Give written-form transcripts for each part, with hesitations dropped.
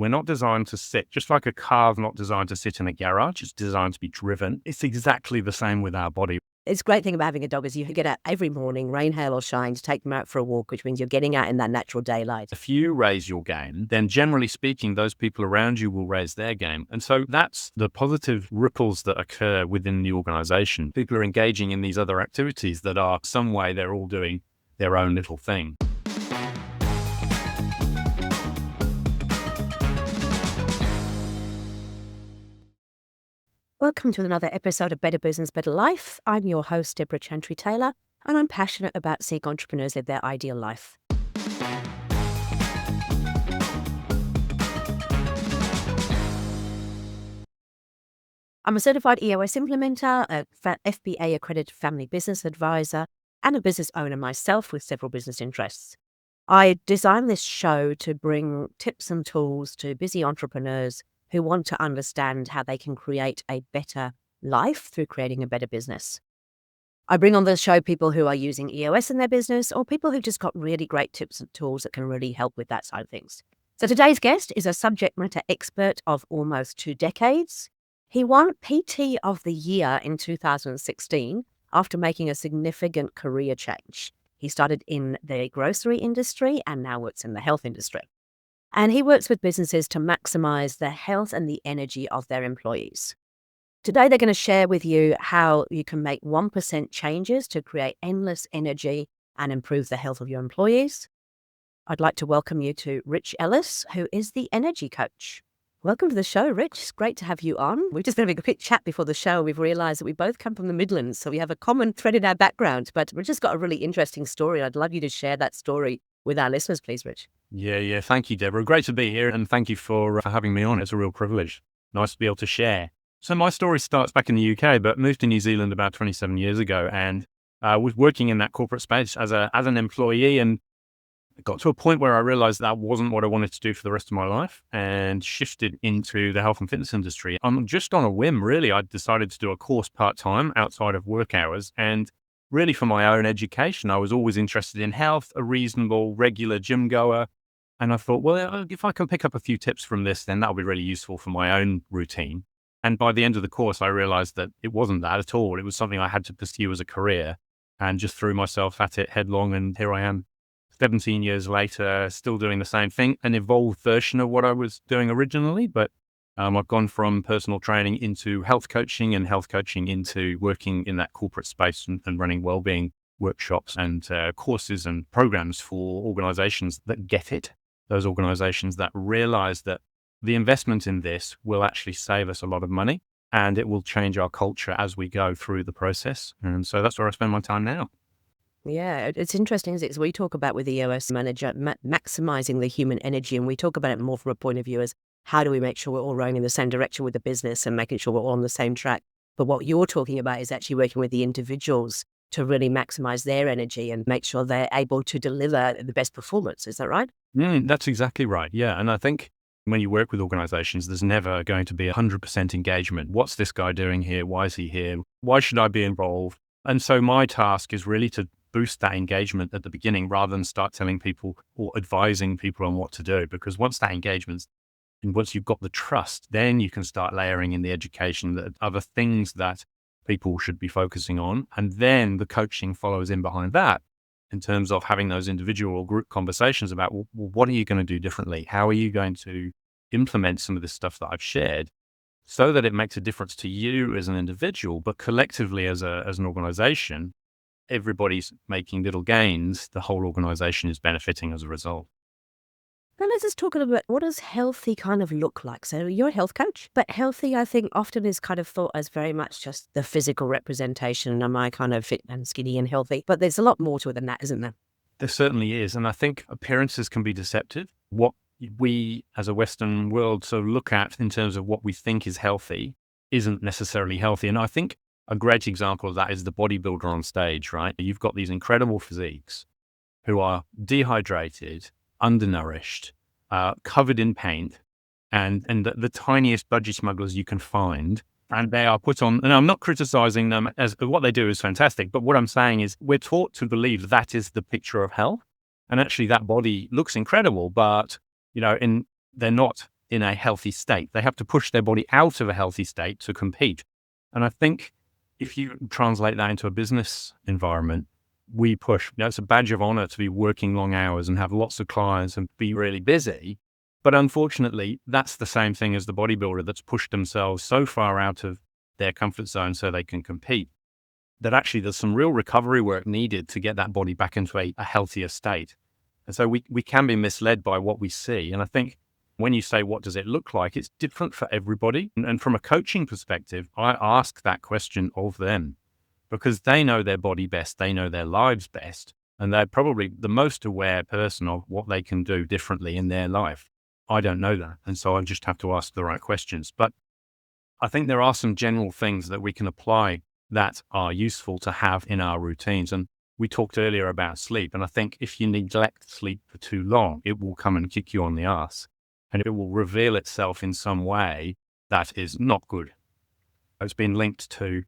We're not designed to sit, just like a car's not designed to sit in a garage, it's designed to be driven. It's exactly the same with our body. It's a great thing about having a dog is you get out every morning, rain, hail or shine, to take them out for a walk, which means you're getting out in that natural daylight. If you raise your game, then generally speaking, those people around you will raise their game. And so that's the positive ripples that occur within the organization. People are engaging in these other activities that are some way they're all doing their own little thing. Welcome to another episode of Better Business, Better Life. I'm your host, Debra Chantry-Taylor, and I'm passionate about seeing entrepreneurs live their ideal life. I'm a certified EOS implementer, a FBA accredited family business advisor, and a business owner myself with several business interests. I designed this show to bring tips and tools to busy entrepreneurs who want to understand how they can create a better life through creating a better business. I bring on the show people who are using EOS in their business or people who've just got really great tips and tools that can really help with that side of things. So today's guest is a subject matter expert of almost 2 decades. He won PT of the Year in 2016 after making a significant career change. He started in the grocery industry and now works in the health industry. And he works with businesses to maximize the health and the energy of their employees. Today, they're going to share with you how you can make 1% changes to create endless energy and improve the health of your employees. I'd like to welcome you to Rich Ellis, who is the energy coach. Welcome to the show, Rich. It's great to have you on. We've just been having a quick chat before the show. We've realized that we both come from the Midlands, so we have a common thread in our background. But Rich has got a really interesting story. I'd love you to share that story with our listeners, please, Rich. Yeah. Thank you, Deborah. Great to be here. And thank you for having me on. It's a real privilege. Nice to be able to share. So my story starts back in the UK, but moved to New Zealand about 27 years ago and was working in that corporate space as an employee, and got to a point where I realized that wasn't what I wanted to do for the rest of my life and shifted into the health and fitness industry. Just on a whim, really. I decided to do a course part-time outside of work hours, and really for my own education. I was always interested in health, a reasonable, regular gym goer. And I thought, well, if I can pick up a few tips from this, then that'll be really useful for my own routine. And by the end of the course, I realized that it wasn't that at all. It was something I had to pursue as a career, and just threw myself at it headlong. And here I am, 17 years later, still doing the same thing, an evolved version of what I was doing originally. But I've gone from personal training into health coaching, and health coaching into working in that corporate space and running wellbeing workshops and courses and programs for organizations that get it. Those organizations that realize that the investment in this will actually save us a lot of money, and it will change our culture as we go through the process. And so that's where I spend my time now. Yeah, it's interesting, isn't it? So we talk about with the EOS manager, maximizing the human energy, and we talk about it more from a point of view as how do we make sure we're all rowing in the same direction with the business and making sure we're all on the same track. But what you're talking about is actually working with the individuals to really maximize their energy and make sure they're able to deliver the best performance. Is that right? That's exactly right. Yeah. And I think when you work with organizations, there's never going to be 100% engagement. What's this guy doing here? Why is he here? Why should I be involved? And so my task is really to boost that engagement at the beginning rather than start telling people or advising people on what to do. Because once that engagement's and once you've got the trust, then you can start layering in the education, that other things that people should be focusing on. And then the coaching follows in behind that in terms of having those individual or group conversations about, well, what are you going to do differently? How are you going to implement some of this stuff that I've shared so that it makes a difference to you as an individual, but collectively as an organization, everybody's making little gains. The whole organization is benefiting as a result. Now let's just talk a little bit, what does healthy kind of look like? So you're a health coach, but healthy, I think, often is kind of thought as very much just the physical representation. Am I kind of fit and skinny and healthy? But there's a lot more to it than that, isn't there? There certainly is. And I think appearances can be deceptive. What we as a Western world sort of look at in terms of what we think is healthy isn't necessarily healthy. And I think a great example of that is the bodybuilder on stage, right? You've got these incredible physiques who are dehydrated, undernourished, covered in paint, and the tiniest budgie smugglers you can find. And they are put on, and I'm not criticizing them, as what they do is fantastic. But what I'm saying is we're taught to believe that is the picture of health. And actually that body looks incredible, but, they're not in a healthy state. They have to push their body out of a healthy state to compete. And I think if you translate that into a business environment, we push. It's a badge of honor to be working long hours and have lots of clients and be really busy. But unfortunately, that's the same thing as the bodybuilder that's pushed themselves so far out of their comfort zone so they can compete, that actually there's some real recovery work needed to get that body back into a healthier state. And so we can be misled by what we see. And I think when you say, what does it look like? It's different for everybody. And from a coaching perspective, I ask that question of them because they know their body best. They know their lives best. And they're probably the most aware person of what they can do differently in their life. I don't know that. And so I just have to ask the right questions. But I think there are some general things that we can apply that are useful to have in our routines. And we talked earlier about sleep. And I think if you neglect sleep for too long, it will come and kick you on the ass. And it will reveal itself in some way that is not good. It's been linked to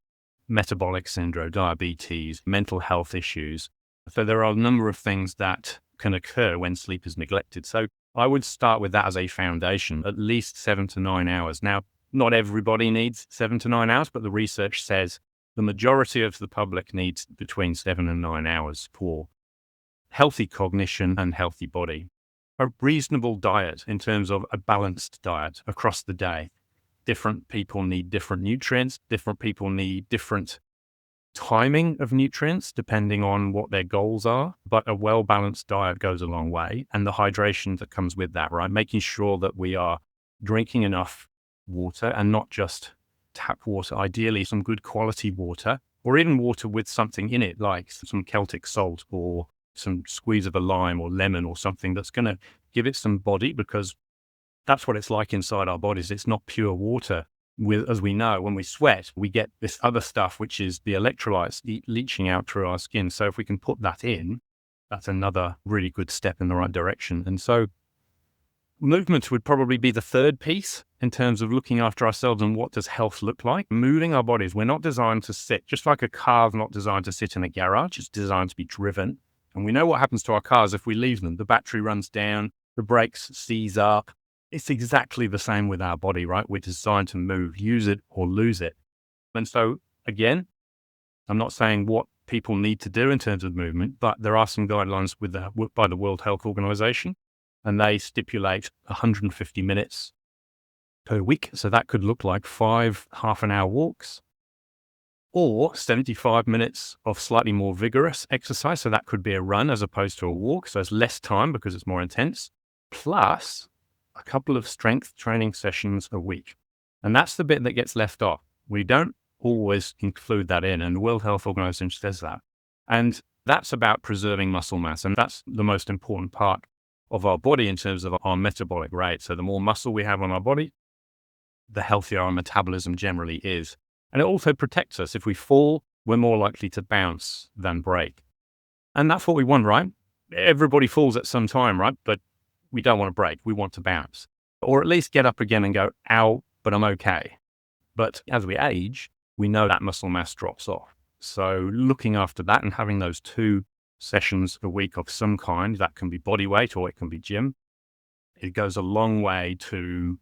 metabolic syndrome, diabetes, mental health issues. So there are a number of things that can occur when sleep is neglected. So I would start with that as a foundation, at least 7 to 9 hours. Now, not everybody needs 7 to 9 hours, but the research says the majority of the public needs between 7 and 9 hours for healthy cognition and healthy body. A reasonable diet in terms of a balanced diet across the day. Different people need different nutrients. Different people need different timing of nutrients depending on what their goals are. But a well-balanced diet goes a long way. And the hydration that comes with that, right? Making sure that we are drinking enough water and not just tap water, ideally some good quality water, or even water with something in it, like some Celtic salt or some squeeze of a lime or lemon or something that's going to give it some body, because that's what it's like inside our bodies. It's not pure water. As we know, when we sweat, we get this other stuff, which is the electrolytes leaching out through our skin. So if we can put that in, that's another really good step in the right direction. And so movement would probably be the third piece in terms of looking after ourselves and what does health look like. Moving our bodies. We're not designed to sit, just like a car's not designed to sit in a garage. It's designed to be driven. And we know what happens to our cars if we leave them. The battery runs down, the brakes seize up. It's exactly the same with our body, right? We're designed to move, use it or lose it. And so, again, I'm not saying what people need to do in terms of movement, but there are some guidelines by the World Health Organization, and they stipulate 150 minutes per week. So that could look like 5 half-an-hour walks, or 75 minutes of slightly more vigorous exercise. So that could be a run as opposed to a walk. So it's less time because it's more intense, plus a couple of strength training sessions a week. And that's the bit that gets left off. We don't always include that in, and the World Health Organization says that. And that's about preserving muscle mass. And that's the most important part of our body in terms of our metabolic rate. So the more muscle we have on our body, the healthier our metabolism generally is. And it also protects us. If we fall, we're more likely to bounce than break. And that's what we want, right? Everybody falls at some time, right? But we don't want to break. We want to bounce. Or at least get up again and go, ow, but I'm okay. But as we age, we know that muscle mass drops off. So looking after that and having those 2 sessions a week of some kind, that can be body weight or it can be gym, it goes a long way to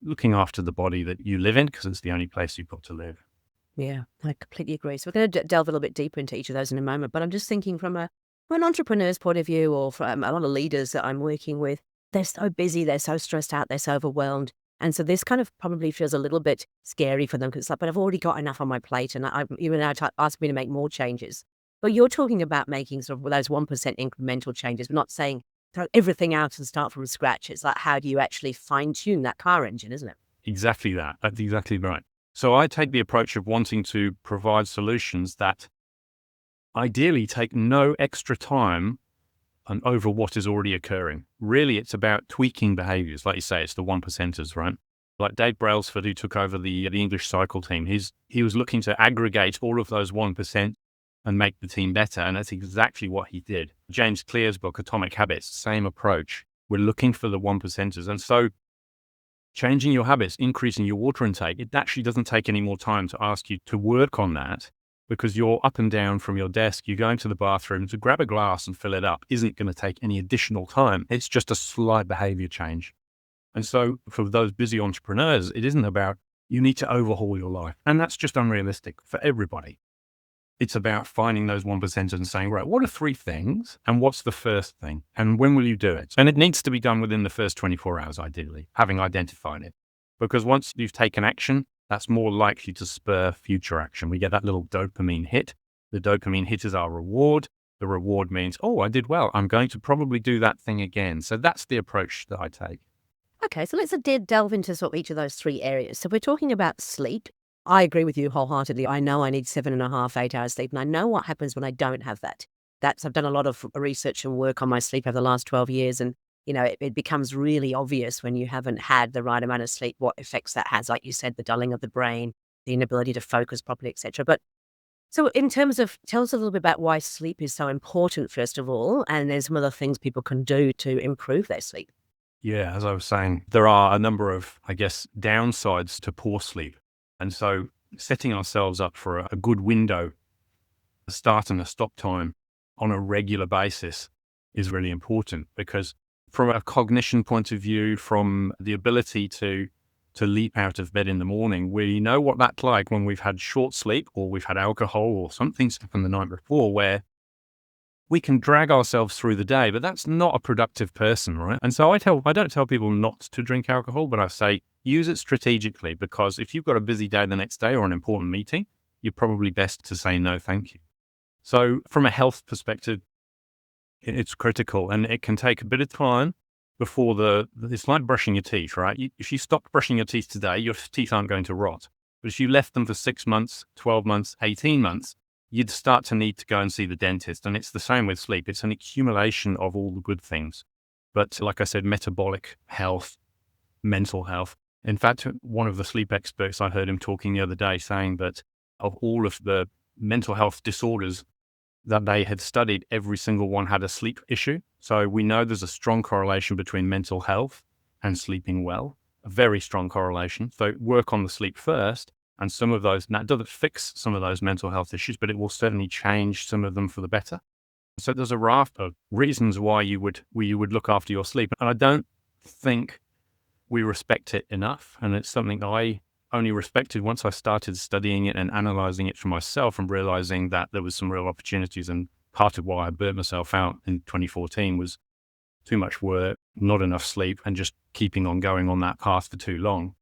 looking after the body that you live in, because it's the only place you've got to live. Yeah, I completely agree. So we're going to delve a little bit deeper into each of those in a moment. But I'm just thinking from an entrepreneur's point of view, or from a lot of leaders that I'm working with, they're so busy, they're so stressed out, they're so overwhelmed. And so this kind of probably feels a little bit scary for them, because it's like, but I've already got enough on my plate, and you're now asking me to make more changes. But you're talking about making sort of those 1% incremental changes. We're not saying throw everything out and start from scratch. It's like, how do you actually fine tune that car engine, isn't it? Exactly that. That's exactly right. So I take the approach of wanting to provide solutions that ideally take no extra time and over what is already occurring. Really, it's about tweaking behaviors. Like you say, it's the 1%ers, right? Like Dave Brailsford, who took over the English cycle team, he was looking to aggregate all of those 1% and make the team better. And that's exactly what he did. James Clear's book, Atomic Habits, same approach. We're looking for the 1%ers. And so changing your habits, increasing your water intake, it actually doesn't take any more time to ask you to work on that, because you're up and down from your desk, you're going to the bathroom to grab a glass and fill it up isn't going to take any additional time. It's just a slight behavior change. And so for those busy entrepreneurs, it isn't about you need to overhaul your life. And that's just unrealistic for everybody. It's about finding those 1% and saying, right, what are 3 things and what's the first thing? And when will you do it? And it needs to be done within the first 24 hours, ideally, having identified it. Because once you've taken action, that's more likely to spur future action. We get that little dopamine hit. The dopamine hit is our reward. The reward means, oh, I did well. I'm going to probably do that thing again. So that's the approach that I take. Okay, so let's delve into sort of each of those 3 areas. So we're talking about sleep. I agree with you wholeheartedly. I know I need 7.5, 8 hours sleep, and I know what happens when I don't have that. I've done a lot of research and work on my sleep over the last 12 years, and it becomes really obvious when you haven't had the right amount of sleep, what effects that has. Like you said, the dulling of the brain, the inability to focus properly, etc. But so in terms of, tell us a little bit about why sleep is so important, first of all, and there's some other things people can do to improve their sleep. Yeah, as I was saying, there are a number of, I guess, downsides to poor sleep. And so setting ourselves up for a good window, a start and a stop time on a regular basis is really important, because from a cognition point of view, from the ability to leap out of bed in the morning, we know what that's like when we've had short sleep or we've had alcohol or something's happened the night before, where we can drag ourselves through the day, but that's not a productive person, right? And so I don't tell people not to drink alcohol, but I say use it strategically, because if you've got a busy day the next day or an important meeting, you're probably best to say no, thank you. So from a health perspective, it's critical, and it can take a bit of time before it's like brushing your teeth, right? If you stop brushing your teeth today, your teeth aren't going to rot. But if you left them for 6 months, 12 months, 18 months, you'd start to need to go and see the dentist. And it's the same with sleep. It's an accumulation of all the good things. But like I said, metabolic health, mental health. In fact, one of the sleep experts, I heard him talking the other day saying that of all of the mental health disorders that they had studied, every single one had a sleep issue. So we know there's a strong correlation between mental health and sleeping well, a very strong correlation. So work on the sleep first. And some of those, now it doesn't fix some of those mental health issues, but it will certainly change some of them for the better. So there's a raft of reasons why you would look after your sleep. And I don't think we respect it enough. And it's something I only respected once I started studying it and analyzing it for myself and realizing that there was some real opportunities. And part of why I burnt myself out in 2014 was too much work, not enough sleep, and just keeping on going on that path for too long.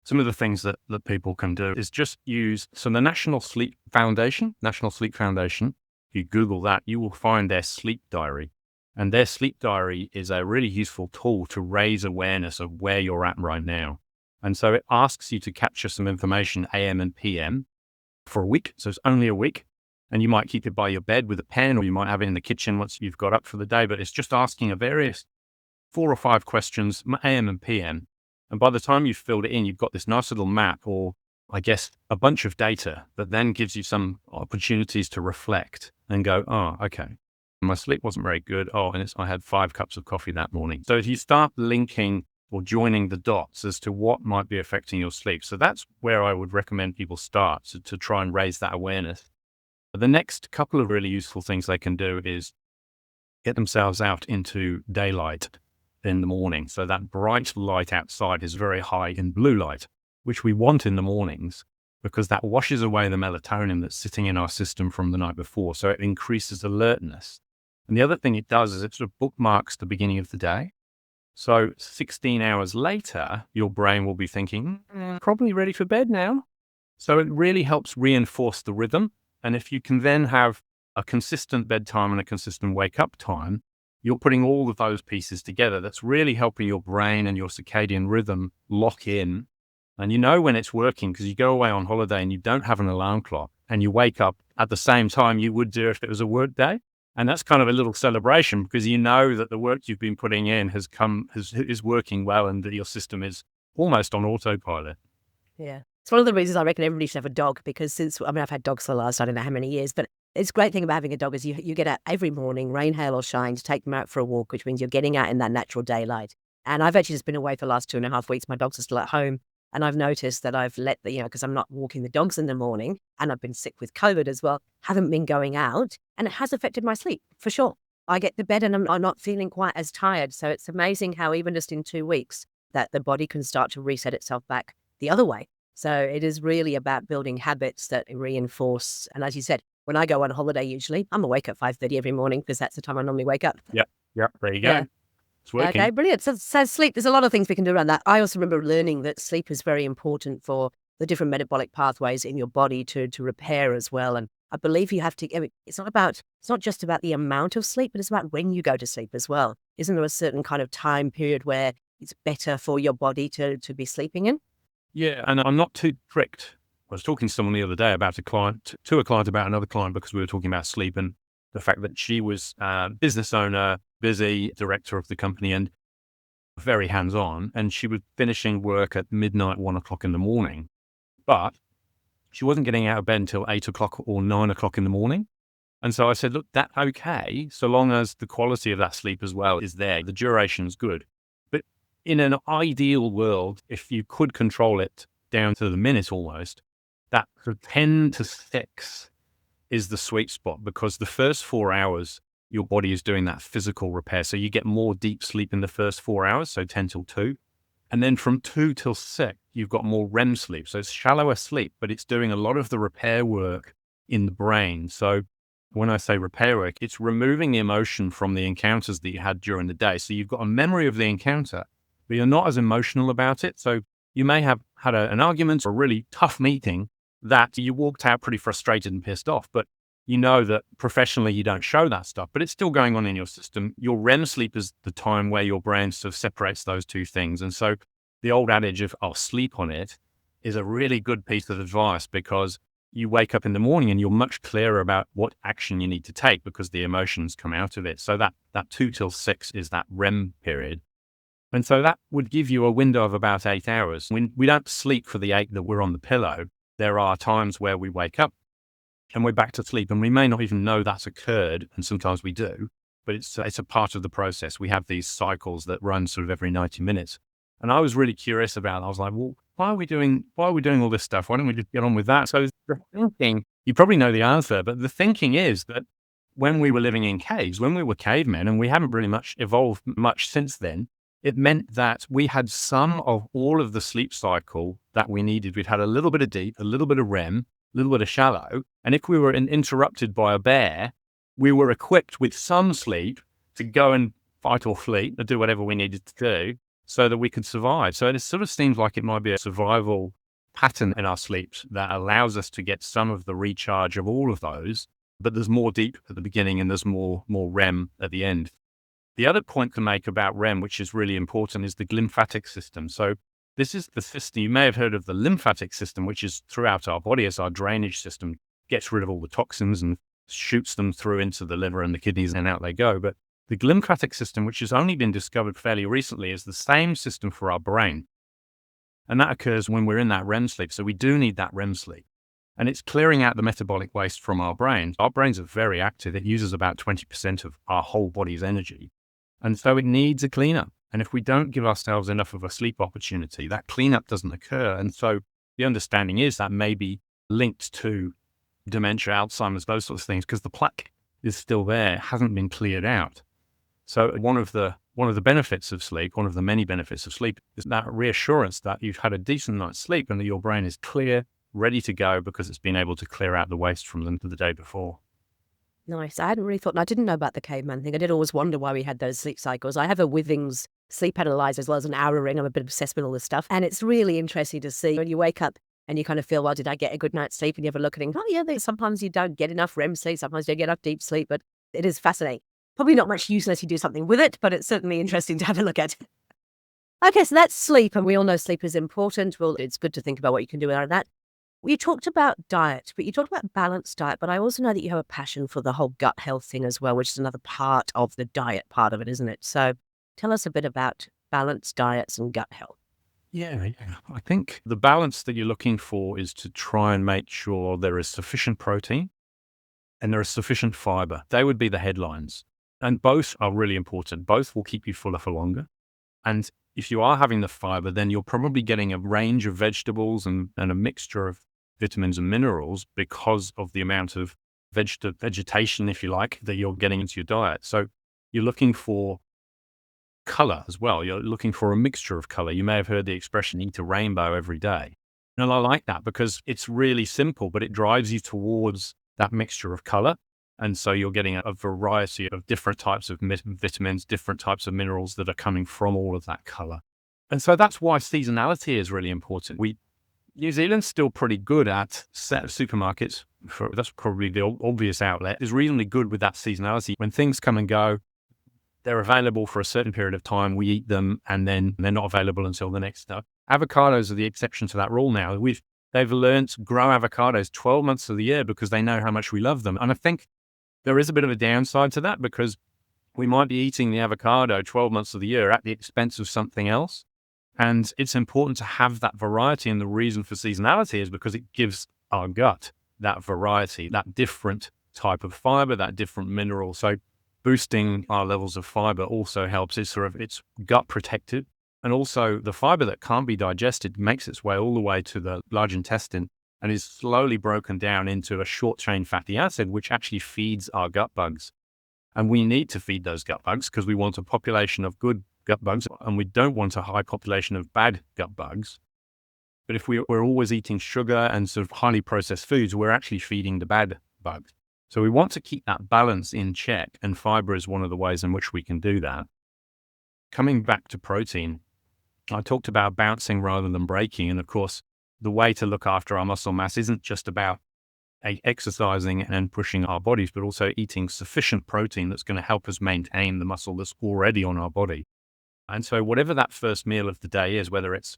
Some of the things that people can do is just use, so the National Sleep Foundation, if you Google that, you will find their sleep diary. And their sleep diary is a really useful tool to raise awareness of where you're at right now. And so it asks you to capture some information, AM and PM, for a week. So it's only a week. And you might keep it by your bed with a pen, or you might have it in the kitchen once you've got up for the day. But it's just asking a various 4 or 5 questions, AM and PM. And by the time you've filled it in, you've got this nice little map, or I guess a bunch of data that then gives you some opportunities to reflect and go, oh, okay, my sleep wasn't very good. Oh, and I had 5 cups of coffee that morning. So if you start linking or joining the dots as to what might be affecting your sleep. So that's where I would recommend people start to try and raise that awareness. The next couple of really useful things they can do is get themselves out into daylight in the morning. So that bright light outside is very high in blue light, which we want in the mornings because that washes away the melatonin that's sitting in our system from the night before. So it increases alertness. And the other thing it does is it sort of bookmarks the beginning of the day. So 16 hours later, your brain will be thinking, probably ready for bed now. So it really helps reinforce the rhythm. And if you can then have a consistent bedtime and a consistent wake up time, you're putting all of those pieces together. That's really helping your brain and your circadian rhythm lock in. And you know when it's working because you go away on holiday and you don't have an alarm clock and you wake up at the same time you would do if it was a work day. And that's kind of a little celebration because you know that the work you've been putting in is working well and that your system is almost on autopilot. Yeah. It's one of the reasons I reckon everybody should have a dog because I've had dogs for the last, I don't know how many years, but it's a great thing about having a dog is you get out every morning, rain, hail or shine, to take them out for a walk, which means you're getting out in that natural daylight. And I've actually just been away for the last 2.5 weeks. My dogs are still at home. And I've noticed that I've let because I'm not walking the dogs in the morning and I've been sick with COVID as well, haven't been going out, and it has affected my sleep for sure. I get to bed and I'm not feeling quite as tired. So it's amazing how even just in 2 weeks, that the body can start to reset itself back the other way. So it is really about building habits that reinforce. And as you said, when I go on holiday, usually I'm awake at 5:30 every morning because that's the time I normally wake up. Yep. There you Yeah. go. It's working. Okay, brilliant. So sleep, there's a lot of things we can do around that. I also remember learning that sleep is very important for the different metabolic pathways in your body to repair as well. And I believe you have to, I mean, it's not just about the amount of sleep, but it's about when you go to sleep as well. Isn't there a certain kind of time period where it's better for your body to be sleeping in? Yeah, and I'm not too strict. I was talking to someone the other day about a client about another client because we were talking about sleep and the fact that she was a business owner, busy director of the company and very hands-on. And she was finishing work at midnight, 1 o'clock in the morning, but she wasn't getting out of bed until 8 o'clock or 9 o'clock in the morning. And so I said, look, that's okay, so long as the quality of that sleep as well is there. The duration's good. But in an ideal world, if you could control it down to the minute almost, that sort of 10 to 6 is the sweet spot because the first 4 hours, your body is doing that physical repair. So you get more deep sleep in the first 4 hours, so 10 till 2. And then from 2 till 6, you've got more REM sleep. So it's shallower sleep, but it's doing a lot of the repair work in the brain. So when I say repair work, it's removing the emotion from the encounters that you had during the day. So you've got a memory of the encounter, but you're not as emotional about it. So you may have had an argument or a really tough meeting that you walked out pretty frustrated and pissed off, but you know that professionally you don't show that stuff, but it's still going on in your system. Your REM sleep is the time where your brain sort of separates those two things. And so the old adage of, I'll sleep on it is a really good piece of advice because you wake up in the morning and you're much clearer about what action you need to take because the emotions come out of it. So that 2 till 6 is that REM period. And so that would give you a window of about 8 hours. When we don't sleep for the 8 that we're on the pillow, there are times where we wake up and we're back to sleep and we may not even know that's occurred. And sometimes we do, but it's a part of the process. We have these cycles that run sort of every 90 minutes. And I was really curious about it. I was like, well, why are we doing all this stuff? Why don't we just get on with that? So the thinking, you probably know the answer, but the thinking is that when we were living in caves, when we were cavemen, and we haven't really much evolved much since then, it meant that we had some of all of the sleep cycle that we needed. We'd had a little bit of deep, a little bit of REM, a little bit of shallow. And if we were interrupted by a bear, we were equipped with some sleep to go and fight or flee or do whatever we needed to do so that we could survive. So it sort of seems like it might be a survival pattern in our sleeps that allows us to get some of the recharge of all of those, but there's more deep at the beginning and there's more REM at the end. The other point to make about REM, which is really important, is the lymphatic system. So this is the system, you may have heard of the lymphatic system, which is throughout our body as our drainage system, gets rid of all the toxins and shoots them through into the liver and the kidneys and out they go. But the lymphatic system, which has only been discovered fairly recently, is the same system for our brain. And that occurs when we're in that REM sleep. So we do need that REM sleep. And it's clearing out the metabolic waste from our brains. Our brains are very active. It uses about 20% of our whole body's energy. And so it needs a cleanup. And if we don't give ourselves enough of a sleep opportunity, that cleanup doesn't occur. And so the understanding is that may be linked to dementia, Alzheimer's, those sorts of things, because the plaque is still there, hasn't been cleared out. So one of the benefits of sleep, one of the many benefits of sleep, is that reassurance that you've had a decent night's sleep and that your brain is clear, ready to go because it's been able to clear out the waste from them the day before. Nice. I hadn't really thought, and I didn't know about the caveman thing. I did always wonder why we had those sleep cycles. I have a Withings sleep analyzer as well as an Oura ring. I'm a bit obsessed with all this stuff. And it's really interesting to see when you wake up and you kind of feel, well, did I get a good night's sleep? And you have a look and think, oh yeah, sometimes you don't get enough REM sleep. Sometimes you don't get enough deep sleep, but it is fascinating. Probably not much use unless you do something with it, but it's certainly interesting to have a look at. Okay, so that's sleep. And we all know sleep is important. Well, it's good to think about what you can do around that. You talked about diet, but you talked about balanced diet, but I also know that you have a passion for the whole gut health thing as well, which is another part of the diet part of it, isn't it? So tell us a bit about balanced diets and gut health. Yeah. I think the balance that you're looking for is to try and make sure there is sufficient protein and there is sufficient fiber. They would be the headlines. And both are really important. Both will keep you fuller for longer. And if you are having the fiber, then you're probably getting a range of vegetables and a mixture of vitamins and minerals because of the amount of vegetation, if you like, that you're getting into your diet. So you're looking for color as well. You're looking for a mixture of color. You may have heard the expression, eat a rainbow every day. And I like that because it's really simple, but it drives you towards that mixture of color. And so you're getting a variety of different types of vitamins, different types of minerals that are coming from all of that color. And so that's why seasonality is really important. New Zealand's still pretty good at supermarkets. That's probably the obvious outlet, is reasonably good with that seasonality. When things come and go, they're available for a certain period of time. We eat them and then they're not available until the next day. Avocados are the exception to that rule now. They've learned to grow avocados 12 months of the year because they know how much we love them. And I think there is a bit of a downside to that because we might be eating the avocado 12 months of the year at the expense of something else. And it's important to have that variety. And the reason for seasonality is because it gives our gut that variety, that different type of fiber, that different mineral. So boosting our levels of fiber also helps. It's gut protected. And also the fiber that can't be digested makes its way all the way to the large intestine and is slowly broken down into a short chain fatty acid, which actually feeds our gut bugs. And we need to feed those gut bugs because we want a population of good gut bugs and we don't want a high population of bad gut bugs. But if we're always eating sugar and sort of highly processed foods, we're actually feeding the bad bugs. So we want to keep that balance in check, and fiber is one of the ways in which we can do that. Coming back to protein, I talked about bouncing rather than breaking. And of course, the way to look after our muscle mass isn't just about exercising and pushing our bodies, but also eating sufficient protein that's going to help us maintain the muscle that's already on our body. And so whatever that first meal of the day is, whether it's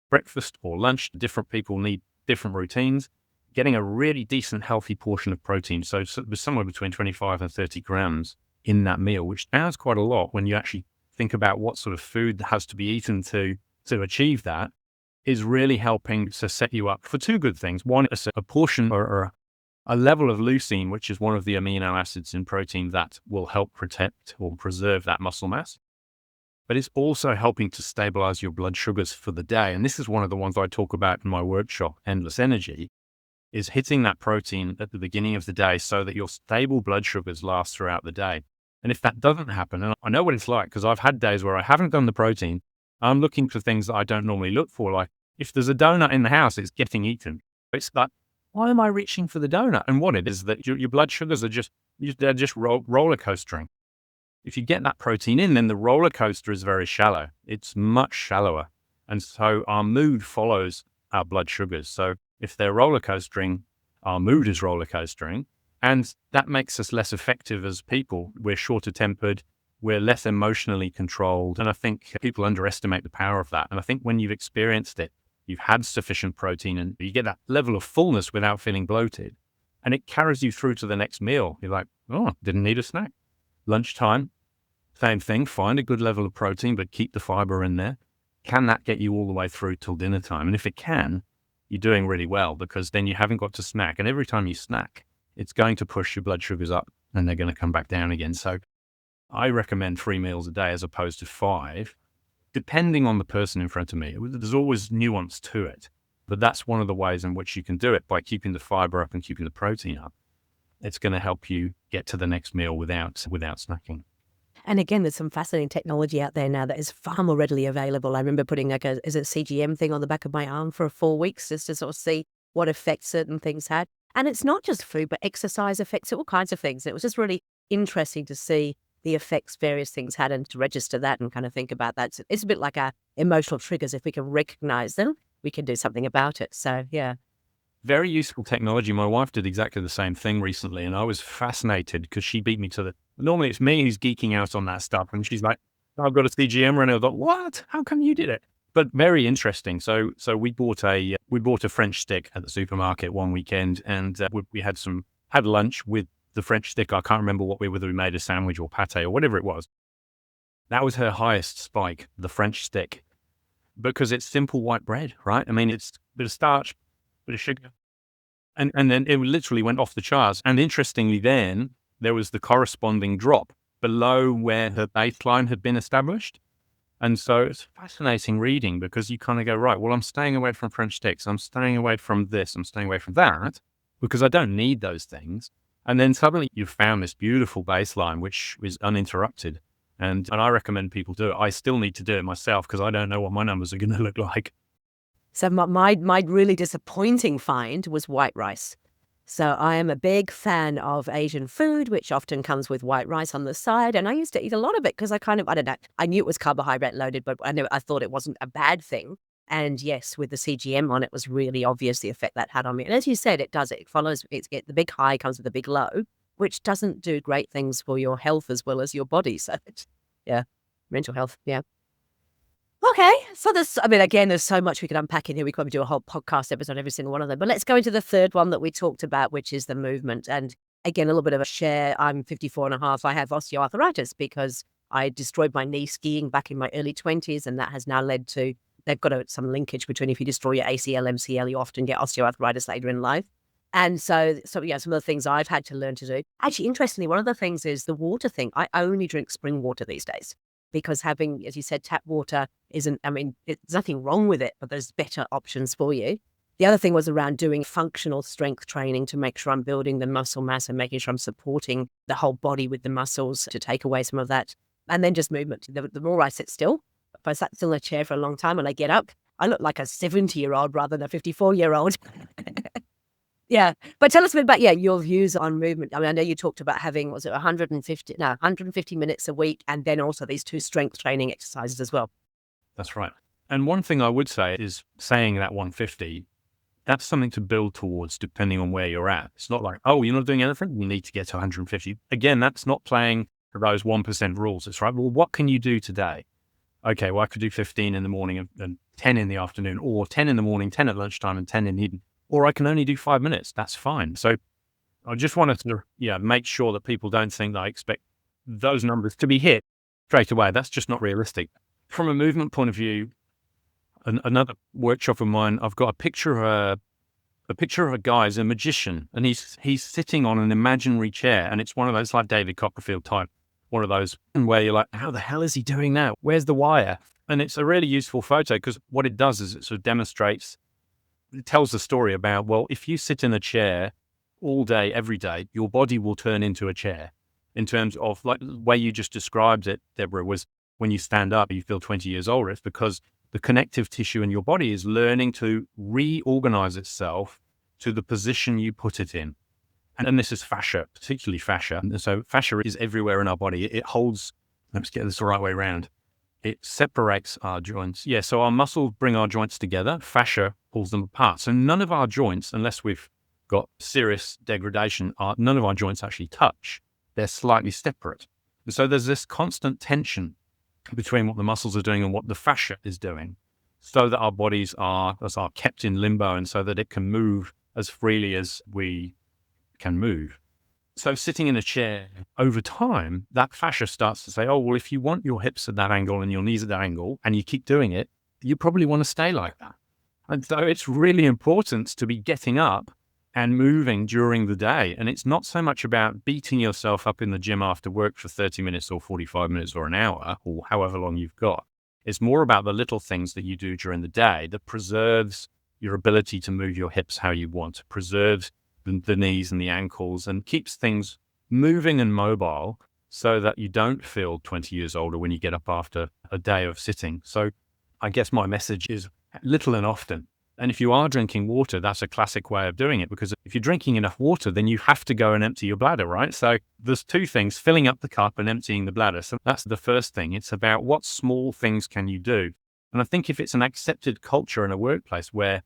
breakfast or lunch, different people need different routines, getting a really decent, healthy portion of protein. So somewhere between 25 and 30 grams in that meal, which sounds quite a lot when you actually think about what sort of food has to be eaten to achieve that, is really helping to set you up for two good things. One is a portion or a level of leucine, which is one of the amino acids in protein that will help protect or preserve that muscle mass. But it's also helping to stabilize your blood sugars for the day. And this is one of the ones I talk about in my workshop, Endless Energy, is hitting that protein at the beginning of the day so that your stable blood sugars last throughout the day. And if that doesn't happen, and I know what it's like because I've had days where I haven't done the protein, I'm looking for things that I don't normally look for. Like if there's a donut in the house, it's getting eaten. It's like, why am I reaching for the donut? And what it is that your blood sugars are they're just roller coastering. If you get that protein in, then the roller coaster is very shallow. It's much shallower. And so our mood follows our blood sugars. So if they're roller coastering, our mood is roller coastering. And that makes us less effective as people. We're shorter tempered. We're less emotionally controlled. And I think people underestimate the power of that. And I think when you've experienced it, you've had sufficient protein and you get that level of fullness without feeling bloated. And it carries you through to the next meal. You're like, oh, didn't need a snack. Lunchtime, same thing. Find a good level of protein, but keep the fiber in there. Can that get you all the way through till dinner time? And if it can, you're doing really well because then you haven't got to snack. And every time you snack, it's going to push your blood sugars up and they're going to come back down again. So I recommend 3 meals a day as opposed to 5, depending on the person in front of me. There's always nuance to it, but that's one of the ways in which you can do it by keeping the fiber up and keeping the protein up. It's going to help you get to the next meal without snacking. And again, there's some fascinating technology out there now that is far more readily available. I remember putting is it CGM thing on the back of my arm for 4 weeks just to sort of see what effects certain things had. And it's not just food, but exercise affects all kinds of things. It was just really interesting to see the effects various things had and to register that and kind of think about that. It's a bit like our emotional triggers. If we can recognize them, we can do something about it. So, yeah. Very useful technology. My wife did exactly the same thing recently, and I was fascinated because she beat me to the... Normally, it's me who's geeking out on that stuff, and she's like, I've got a CGM, and I was like, what? How come you did it? But very interesting. So we bought a French stick at the supermarket one weekend, and we had lunch with the French stick. I can't remember whether we made a sandwich or pate or whatever it was. That was her highest spike, the French stick, because it's simple white bread, right? I mean, it's a bit of starch, bit of sugar. And then it literally went off the charts. And interestingly, then there was the corresponding drop below where her baseline had been established. And so it's fascinating reading because you kind of go, right, well, I'm staying away from French sticks. I'm staying away from this. I'm staying away from that because I don't need those things. And then suddenly you've found this beautiful baseline, which is uninterrupted. And I recommend people do it. I still need to do it myself because I don't know what my numbers are going to look like. So my really disappointing find was white rice. So I am a big fan of Asian food, which often comes with white rice on the side. And I used to eat a lot of it because I don't know, I knew it was carbohydrate loaded, but I thought it wasn't a bad thing. And yes, with the CGM on, it was really obvious the effect that had on me. And as you said, it does. It follows, the big high comes with the big low, which doesn't do great things for your health as well as your body. So yeah, mental health. Yeah. Okay, so again, there's so much we could unpack in here. We could probably do a whole podcast episode on every single one of them. But let's go into the third one that we talked about, which is the movement. And again, a little bit of a share. I'm 54 and a half. I have osteoarthritis because I destroyed my knee skiing back in my early 20s. And that has now led to, they've got some linkage between if you destroy your ACL, MCL, you often get osteoarthritis later in life. And so yeah, some of the things I've had to learn to do. Actually, interestingly, one of the things is the water thing. I only drink spring water these days. Because having, as you said, tap water there's nothing wrong with it, but there's better options for you. The other thing was around doing functional strength training to make sure I'm building the muscle mass and making sure I'm supporting the whole body with the muscles to take away some of that. And then just movement. The more I sit still, if I sat still in a chair for a long time and I get up, I look like a 70-year-old rather than a 54-year-old. Yeah. But tell us a bit about, your views on movement. I know you talked about having, 150 minutes a week, and then also these 2 strength training exercises as well. That's right. And one thing I would say is saying that 150, that's something to build towards depending on where you're at. It's not like, oh, you're not doing anything, you need to get to 150. Again, that's not playing for those 1% rules. It's right. Well, what can you do today? Okay, well, I could do 15 in the morning and 10 in the afternoon, or 10 in the morning, 10 at lunchtime, and 10 in the evening. Or I can only do 5 minutes. That's fine. So I just wanted to make sure that people don't think that I expect those numbers to be hit straight away. That's just not realistic. From a movement point of view, another workshop of mine, I've got a picture of a guy, he's a magician, and he's sitting on an imaginary chair, and it's one of those like David Copperfield type, one of those where you're like, how the hell is he doing that? Where's the wire? And it's a really useful photo because what it does is it sort of demonstrates, it tells the story about, well, if you sit in a chair all day, every day, your body will turn into a chair. In terms of like the way you just described it, Deborah, was when you stand up, you feel 20 years older. It's because the connective tissue in your body is learning to reorganize itself to the position you put it in. And this is fascia, particularly fascia. And so fascia is everywhere in our body. It holds, let's get this the right way around. It separates our joints. Yeah, so our muscles bring our joints together. Fascia pulls them apart. So none of our joints, unless we've got serious degradation, none of our joints actually touch. They're slightly separate. And so there's this constant tension between what the muscles are doing and what the fascia is doing, so that our bodies are kept in limbo and so that it can move as freely as we can move. So sitting in a chair over time, that fascia starts to say, oh, well, if you want your hips at that angle and your knees at that angle, and you keep doing it, you probably want to stay like that. And so it's really important to be getting up and moving during the day. And it's not so much about beating yourself up in the gym after work for 30 minutes or 45 minutes or an hour or however long you've got. It's more about the little things that you do during the day that preserves your ability to move your hips how you want, preserves the knees and the ankles, and keeps things moving and mobile so that you don't feel 20 years older when you get up after a day of sitting. So I guess my message is little and often. And if you are drinking water, that's a classic way of doing it, because if you're drinking enough water, then you have to go and empty your bladder, right? So there's 2 things, filling up the cup and emptying the bladder. So that's the first thing. It's about what small things can you do? And I think if it's an accepted culture in a workplace where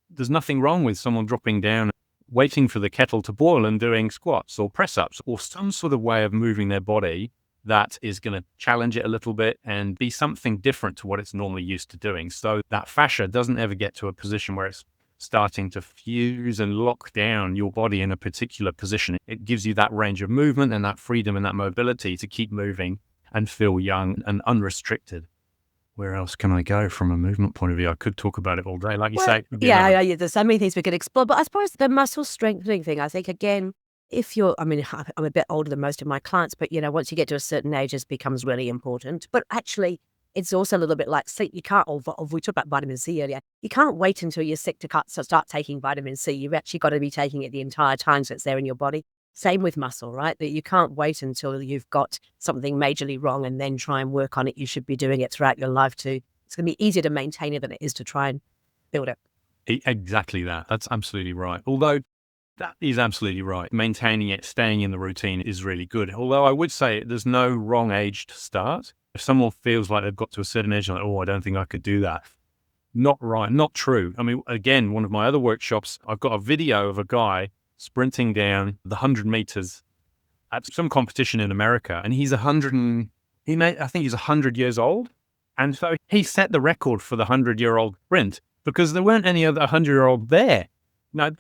there's nothing wrong with someone dropping down, waiting for the kettle to boil and doing squats or press-ups or some sort of way of moving their body that is going to challenge it a little bit and be something different to what it's normally used to doing. So that fascia doesn't ever get to a position where it's starting to fuse and lock down your body in a particular position. It gives you that range of movement and that freedom and that mobility to keep moving and feel young and unrestricted. Where else can I go from a movement point of view? I could talk about it all day, like you say. Yeah, there's so many things we could explore. But I suppose the muscle strengthening thing, I think, again, if you're, I'm a bit older than most of my clients, but, once you get to a certain age, it becomes really important. But actually, it's also a little bit like sleep. You can't, we talked about vitamin C earlier. You can't wait until you're sick to start taking vitamin C. You've actually got to be taking it the entire time so it's there in your body. Same with muscle, right? That you can't wait until you've got something majorly wrong and then try and work on it. You should be doing it throughout your life too. It's going to be easier to maintain it than it is to try and build it. Exactly that. That's absolutely right. Although that is absolutely right. Maintaining it, staying in the routine is really good. Although I would say there's no wrong age to start. If someone feels like they've got to a certain age, like, oh, I don't think I could do that. Not right. Not true. I mean, again, one of my other workshops, I've got a video of a guy sprinting down the 100 meters at some competition in America. And he's I think he's 100 years old. And so he set the record for the 100-year-old sprint because there weren't any other 100-year-old there. No,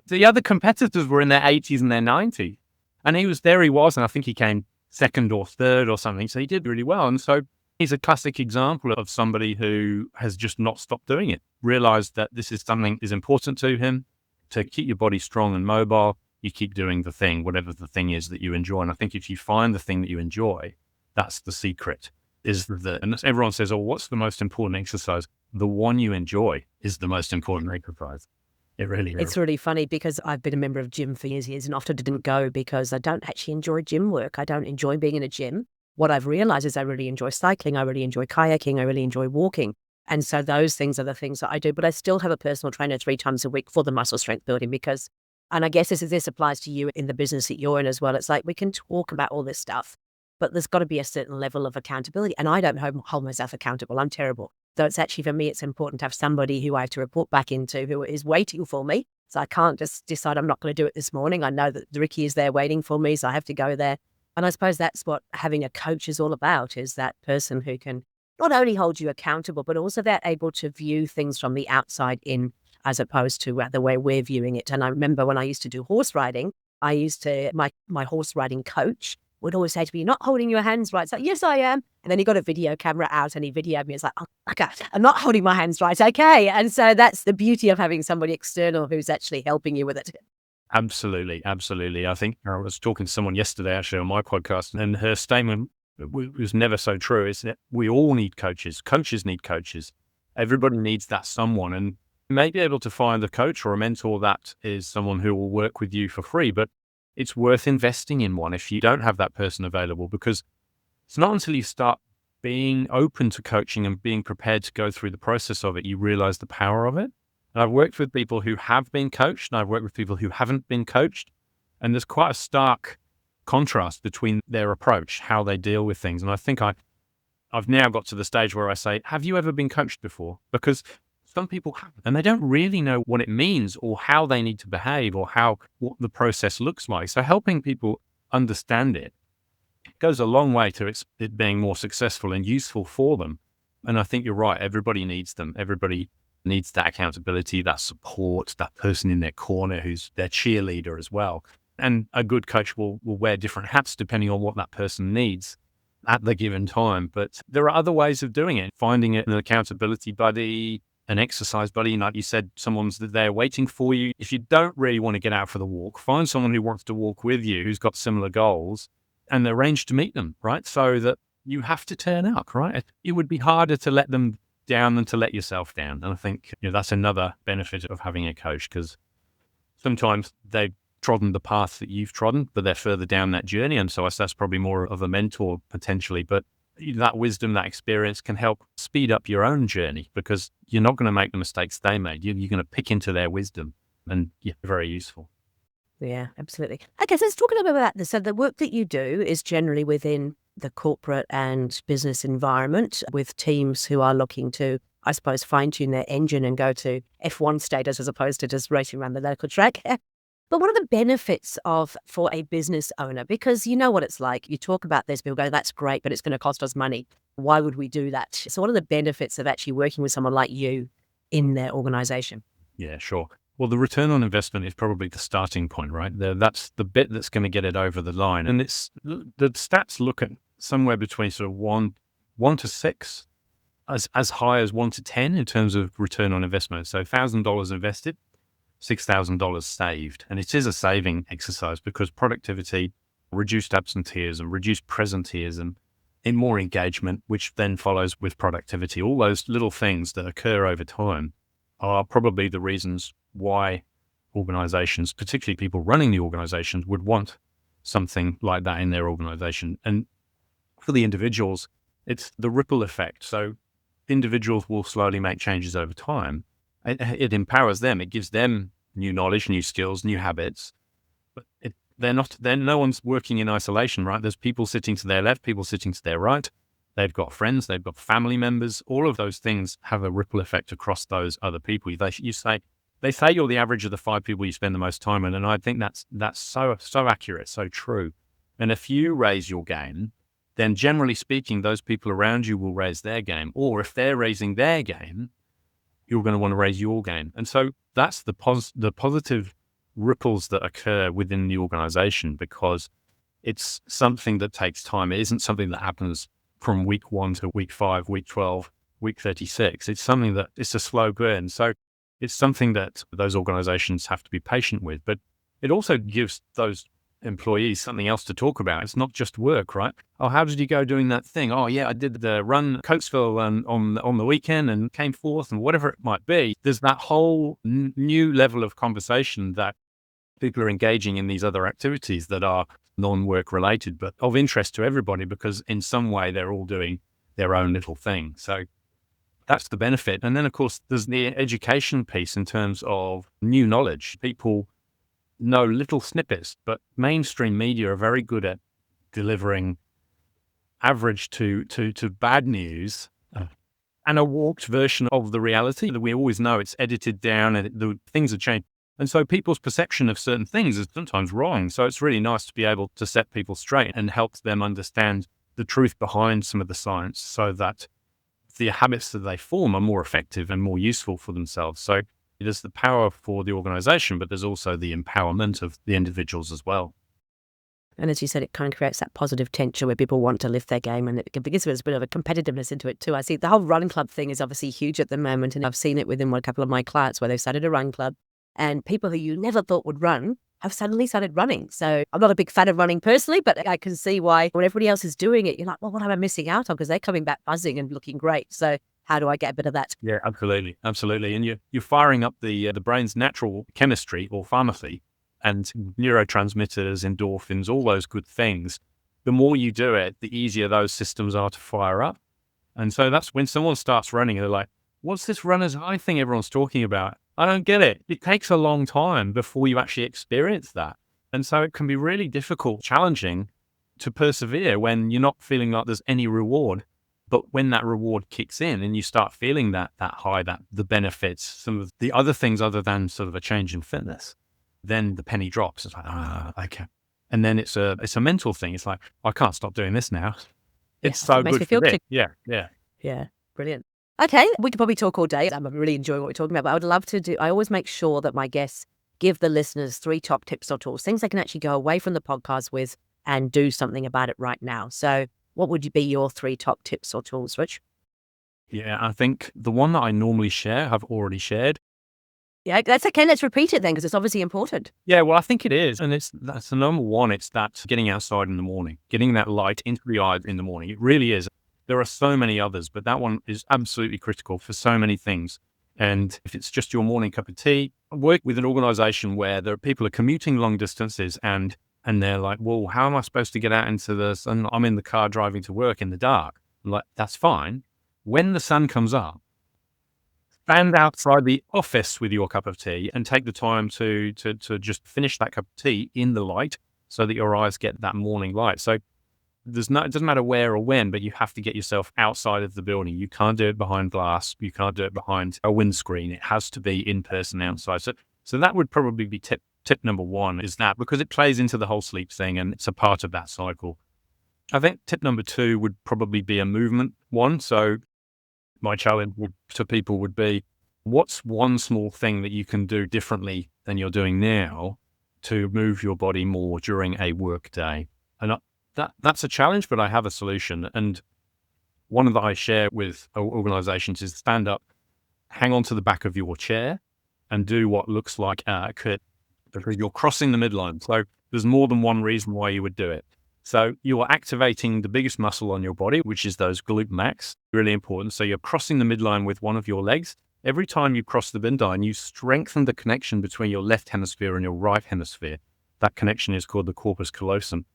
the other competitors were in their 80s and their 90s. And he was, and I think he came second or third or something. So he did really well. And so he's a classic example of somebody who has just not stopped doing it, realized that this is something that is important to him, to keep your body strong and mobile. You keep doing the thing, whatever the thing is that you enjoy. And I think if you find the thing that you enjoy, that's the secret. And everyone says, oh, what's the most important exercise? The one you enjoy is the most important exercise. It really is. It's really funny because I've been a member of gym for years and often didn't go because I don't actually enjoy gym work. I don't enjoy being in a gym. What I've realized is I really enjoy cycling. I really enjoy kayaking. I really enjoy walking. And so those things are the things that I do. But I still have a personal trainer 3 times a week for the muscle strength building because, and I guess this applies to you in the business that you're in as well. It's like we can talk about all this stuff, but there's got to be a certain level of accountability. And I don't hold myself accountable. I'm terrible. So it's actually, for me, it's important to have somebody who I have to report back into who is waiting for me. So I can't just decide I'm not going to do it this morning. I know that Ricky is there waiting for me, so I have to go there. And I suppose that's what having a coach is all about, is that person who can not only hold you accountable, but also they're able to view things from the outside in, as opposed to the way we're viewing it. And I remember when I used to do horse riding, my horse riding coach would always say to me, "You're not holding your hands right." So, yes, I am. And then he got a video camera out and he videoed me. It's like, oh, okay, I'm not holding my hands right. Okay. And so that's the beauty of having somebody external who's actually helping you with it. Absolutely. Absolutely. I think I was talking to someone yesterday, actually, on my podcast, and her statement was never so true. Is that we all need coaches. Coaches need coaches. Everybody needs that someone. And you may be able to find a coach or a mentor that is someone who will work with you for free, but it's worth investing in one if you don't have that person available, because it's not until you start being open to coaching and being prepared to go through the process of it, you realize the power of it. And I've worked with people who have been coached, and I've worked with people who haven't been coached. And there's quite a stark contrast between their approach, how they deal with things. And I think I've now got to the stage where I say, have you ever been coached before? Because some people haven't, and they don't really know what it means or how they need to behave or what the process looks like. So helping people understand it goes a long way to it being more successful and useful for them. And I think you're right. Everybody needs them. Everybody needs that accountability, that support, that person in their corner who's their cheerleader as well. And a good coach will wear different hats depending on what that person needs at the given time. But there are other ways of doing it. Finding an accountability buddy, an exercise buddy, like you said, someone's there waiting for you. If you don't really want to get out for the walk, find someone who wants to walk with you, who's got similar goals, and arrange to meet them, right? So that you have to turn up, right? It would be harder to let them down than to let yourself down. And I think that's another benefit of having a coach, because sometimes they've trodden the path that you've trodden, but they're further down that journey. And so that's probably more of a mentor potentially, but that wisdom, that experience can help speed up your own journey, because you're not going to make the mistakes they made. You're going to pick into their wisdom, and very useful. Yeah, absolutely. Okay, so let's talk a little bit about this. So the work that you do is generally within the corporate and business environment with teams who are looking to, I suppose, fine-tune their engine and go to F1 status as opposed to just racing around the local track. But what are the benefits for a business owner? Because you know what it's like. You talk about this, people go, that's great, but it's going to cost us money. Why would we do that? So what are the benefits of actually working with someone like you in their organization? Yeah, sure. Well, the return on investment is probably the starting point, right? That's the bit that's going to get it over the line. And the stats look at somewhere between sort of one to 6, as high as 1 to 10 in terms of return on investment. So $1,000 invested, $6,000 saved. And it is a saving exercise because productivity, reduced absenteeism, reduced presenteeism, and more engagement, which then follows with productivity. All those little things that occur over time are probably the reasons why organizations, particularly people running the organizations, would want something like that in their organization. And for the individuals, it's the ripple effect. So individuals will slowly make changes over time. It empowers them. It gives them new knowledge, new skills, new habits. But no one's working in isolation, right? There's people sitting to their left, people sitting to their right. They've got friends, they've got family members. All of those things have a ripple effect across those other people. They say you're the average of the 5 people you spend the most time in, and I think that's so accurate, so true. And if you raise your game, then generally speaking, those people around you will raise their game. Or if they're raising their game, you're going to want to raise your game. And so that's the positive ripples that occur within the organization, because it's something that takes time. It isn't something that happens from week 1 to week 5, week 12, week 36. It's something that it's a slow burn. So it's something that those organizations have to be patient with, but it also gives those employees something else to talk about. It's not just work, right? Oh, how did you go doing that thing? Oh yeah, I did the run Coatesville on the weekend and came forth, and whatever it might be. There's that whole new level of conversation that people are engaging in these other activities that are non-work related, but of interest to everybody, because in some way they're all doing their own little thing. So that's the benefit. And then of course there's the education piece in terms of new knowledge. People know little snippets, but mainstream media are very good at delivering average to bad news and a warped version of the reality that we always know it's edited down and the things have changed. And so people's perception of certain things is sometimes wrong. So it's really nice to be able to set people straight and help them understand the truth behind some of the science, so that the habits that they form are more effective and more useful for themselves. So it is the power for the organization, but there's also the empowerment of the individuals as well. And as you said, it kind of creates that positive tension where people want to lift their game, and because there's a bit of a competitiveness into it too. I see the whole run club thing is obviously huge at the moment, and I've seen it within a couple of my clients where they've started a run club, and people who you never thought would run have suddenly started running. So I'm not a big fan of running personally, but I can see why when everybody else is doing it, you're like, well, what am I missing out on? Because they're coming back buzzing and looking great. So how do I get a bit of that? Yeah, absolutely. Absolutely. And you're firing up the brain's natural chemistry or pharmacy and neurotransmitters, endorphins, all those good things. The more you do it, the easier those systems are to fire up. And so that's when someone starts running, they're like, what's this runner's high thing everyone's talking about? I don't get it. It takes a long time before you actually experience that. And so it can be really difficult, challenging to persevere when you're not feeling like there's any reward. But when that reward kicks in and you start feeling that high, that the benefits, some of the other things other than sort of a change in fitness, then the penny drops. It's like, okay. And then it's a mental thing. It's like, I can't stop doing this now. It's so good for me. Yeah. Brilliant. Okay, we could probably talk all day. I'm really enjoying what we're talking about, but I would love to I always make sure that my guests give the listeners 3 top tips or tools, things they can actually go away from the podcast with and do something about it right now. So what would be your 3 top tips or tools, Rich? Yeah, I think the one that I normally share, I've already shared. Yeah, that's okay. Let's repeat it then, because it's obviously important. Yeah, well, I think it is. And that's the number one. It's that getting outside in the morning, getting that light into the eyes in the morning. It really is. There are so many others, but that one is absolutely critical for so many things. And if it's just your morning cup of tea, I work with an organization where there are people are commuting long distances and they're like, well, how am I supposed to get out into the sun? I'm in the car driving to work in the dark. I'm like, that's fine. When the sun comes up, stand outside the office with your cup of tea and take the time to just finish that cup of tea in the light so that your eyes get that morning light. So it doesn't matter where or when, but you have to get yourself outside of the building. You can't do it behind glass. You can't do it behind a windscreen. It has to be in person outside. So that would probably be tip number 1, is that, because it plays into the whole sleep thing and it's a part of that cycle. I think tip number 2 would probably be a movement one. So my challenge to people would be, what's one small thing that you can do differently than you're doing now to move your body more during a work day? And that's a challenge, but I have a solution. And one that I share with organizations is stand up, hang on to the back of your chair and do what looks like a curl, because you're crossing the midline. So there's more than one reason why you would do it. So you're activating the biggest muscle on your body, which is those glute max, really important. So you're crossing the midline with one of your legs every time you cross the midline, you strengthen the connection between your left hemisphere and your right hemisphere. That connection is called the corpus callosum,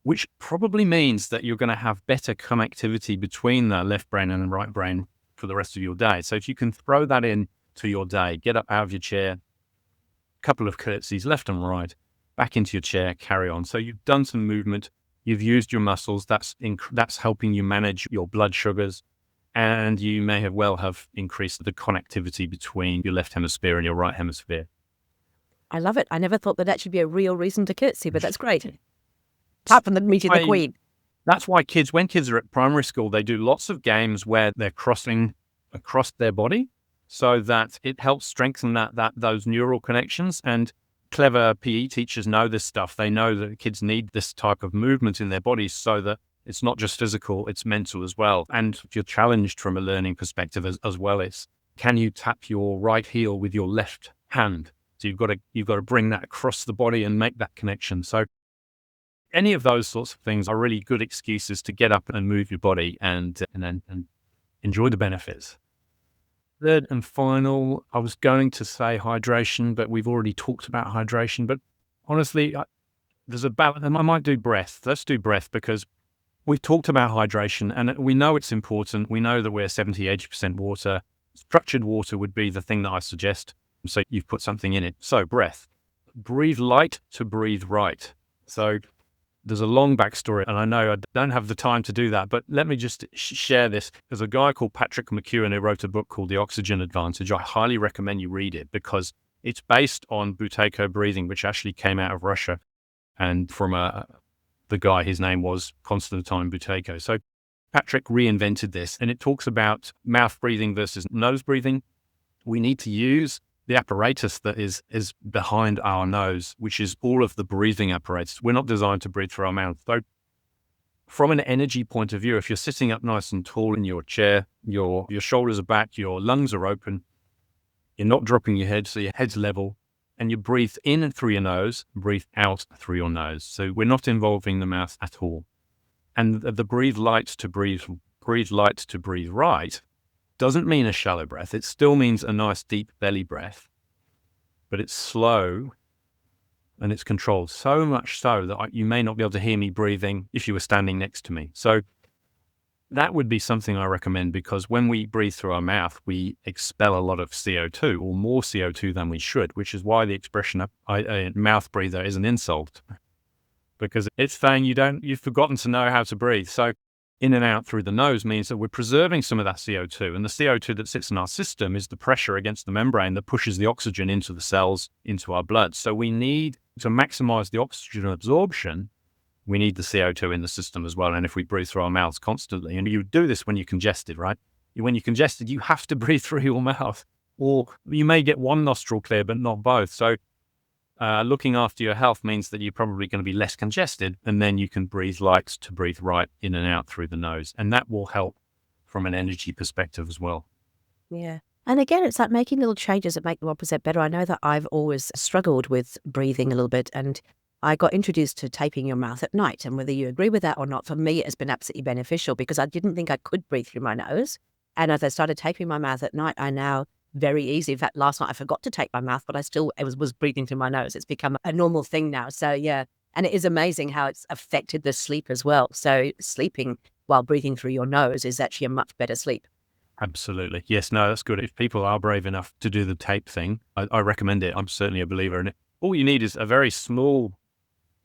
which probably means that you're going to have better connectivity between the left brain and the right brain for the rest of your day. So if you can throw that in to your day, get up out of your chair, couple of curtsies left and right, back into your chair, carry on. So you've done some movement, you've used your muscles, that's helping you manage your blood sugars, and you may have increased the connectivity between your left hemisphere and your right hemisphere. I love it. I never thought that should be a real reason to curtsy, but that's great. Apart from the meeting the Queen. That's why when kids are at primary school, they do lots of games where they're crossing across their body so that it helps strengthen those neural connections. And clever PE teachers know this stuff. They know that kids need this type of movement in their bodies so that it's not just physical, it's mental as well. And you're challenged from a learning perspective as well as, can you tap your right heel with your left hand? So you've got to bring that across the body and make that connection. So any of those sorts of things are really good excuses to get up and move your body and enjoy the benefits. Third and final, I was going to say hydration, but we've already talked about hydration. But honestly, there's a balance. And I might do breath. Let's do breath because we've talked about hydration and we know it's important. We know that we're 70, 80% water. Structured water would be the thing that I suggest. So you've put something in it. So breath. Breathe light to breathe right. So there's a long backstory, and I know I don't have the time to do that, but let me just share this. There's a guy called Patrick McEwen who wrote a book called The Oxygen Advantage. I highly recommend you read it because it's based on Buteyko breathing, which actually came out of Russia, and from the guy, his name was Konstantin Buteyko. So Patrick reinvented this, and it talks about mouth breathing versus nose breathing. We need to use the apparatus that is behind our nose, which is all of the breathing apparatus. We're not designed to breathe through our mouth. So from an energy point of view, if you're sitting up nice and tall in your chair, your shoulders are back, your lungs are open, you're not dropping your head, so your head's level, and you breathe in through your nose, breathe out through your nose. So we're not involving the mouth at all. And the breathe light to breathe right doesn't mean a shallow breath. It still means a nice deep belly breath, but it's slow and it's controlled, so much so that you may not be able to hear me breathing if you were standing next to me. So that would be something I recommend, because when we breathe through our mouth, we expel a lot of CO2, or more CO2 than we should, which is why the expression a mouth breather is an insult, because it's saying you've forgotten to know how to breathe. So in and out through the nose means that we're preserving some of that CO2. And the CO2 that sits in our system is the pressure against the membrane that pushes the oxygen into the cells, into our blood. So we need to maximize the oxygen absorption. We need the CO2 in the system as well. And if we breathe through our mouths constantly, and you do this when you're congested, right? When you're congested, you have to breathe through your mouth, or you may get one nostril clear, but not both. So looking after your health means that you're probably going to be less congested, and then you can breathe light to breathe right in and out through the nose. And that will help from an energy perspective as well. Yeah. And again, it's like making little changes that make the opposite better. I know that I've always struggled with breathing a little bit, and I got introduced to taping your mouth at night. And whether you agree with that or not, for me, it has been absolutely beneficial, because I didn't think I could breathe through my nose. And as I started taping my mouth at night, I now very easy. In fact, last night I forgot to tape my mouth, but I was breathing through my nose. It's become a normal thing now. So yeah, and it is amazing how it's affected the sleep as well. So sleeping while breathing through your nose is actually a much better sleep. Absolutely. Yes, no, that's good. If people are brave enough to do the tape thing, I recommend it. I'm certainly a believer in it. All you need is a very small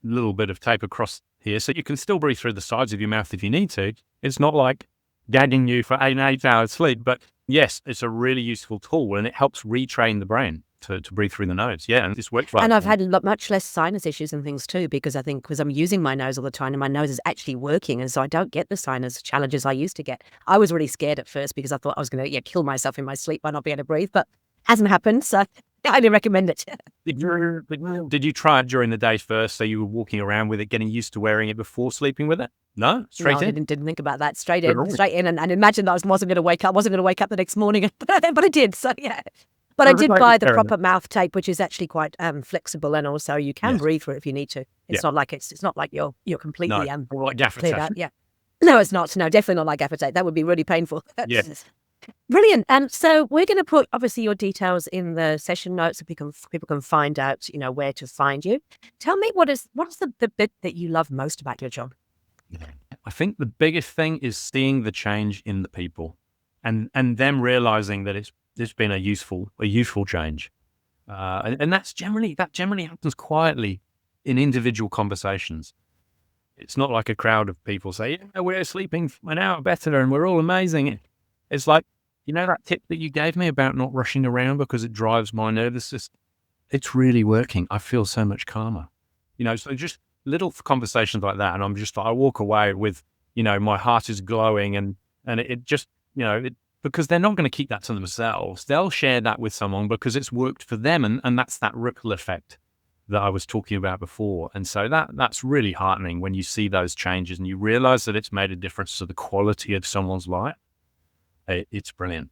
little bit of tape across here, so you can still breathe through the sides of your mouth if you need to. It's not like gagging you for 8 hours sleep, but yes, it's a really useful tool, and it helps retrain the brain to breathe through the nose. Yeah, and this works. And I've had much less sinus issues and things too, because I think because I'm using my nose all the time and my nose is actually working, and so I don't get the sinus challenges I used to get. I was really scared at first because I thought I was going to kill myself in my sleep by not being able to breathe, but hasn't happened. So I highly recommend it. Did you try it during the day first, so you were walking around with it, getting used to wearing it before sleeping with it? No? Straight in? I didn't think about that. Straight in, and imagine that I wasn't going to wake up. I wasn't going to wake up the next morning, but I did. So yeah. But I did buy the proper mouth tape, which is actually quite flexible, and also you can breathe through it if you need to. It's not like you're completely like gaffer tape. Yeah. No, it's not. No, definitely not like gaffer tape. That would be really painful. Yes. Brilliant. And so we're going to put obviously your details in the session notes so people can find out, where to find you. Tell me what's the bit that you love most about your job? I think the biggest thing is seeing the change in the people and them realizing that it's been a useful change. And that generally happens quietly in individual conversations. It's not like a crowd of people say, yeah, we're sleeping an hour better and we're all amazing. It's like, that tip that you gave me about not rushing around because it drives my nervous system. It's really working. I feel so much calmer. So just little conversations like that. And I'm just, I walk away with, my heart is glowing and it just, because they're not going to keep that to themselves. They'll share that with someone because it's worked for them. And that's that ripple effect that I was talking about before. And so that's really heartening when you see those changes and you realize that it's made a difference to the quality of someone's life. It's brilliant.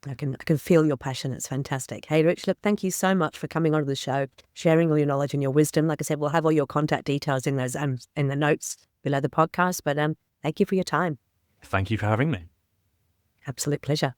I can feel your passion. It's fantastic. Hey, Rich, look, thank you so much for coming onto the show, sharing all your knowledge and your wisdom. Like I said, we'll have all your contact details in those in the notes below the podcast. But thank you for your time. Thank you for having me. Absolute pleasure.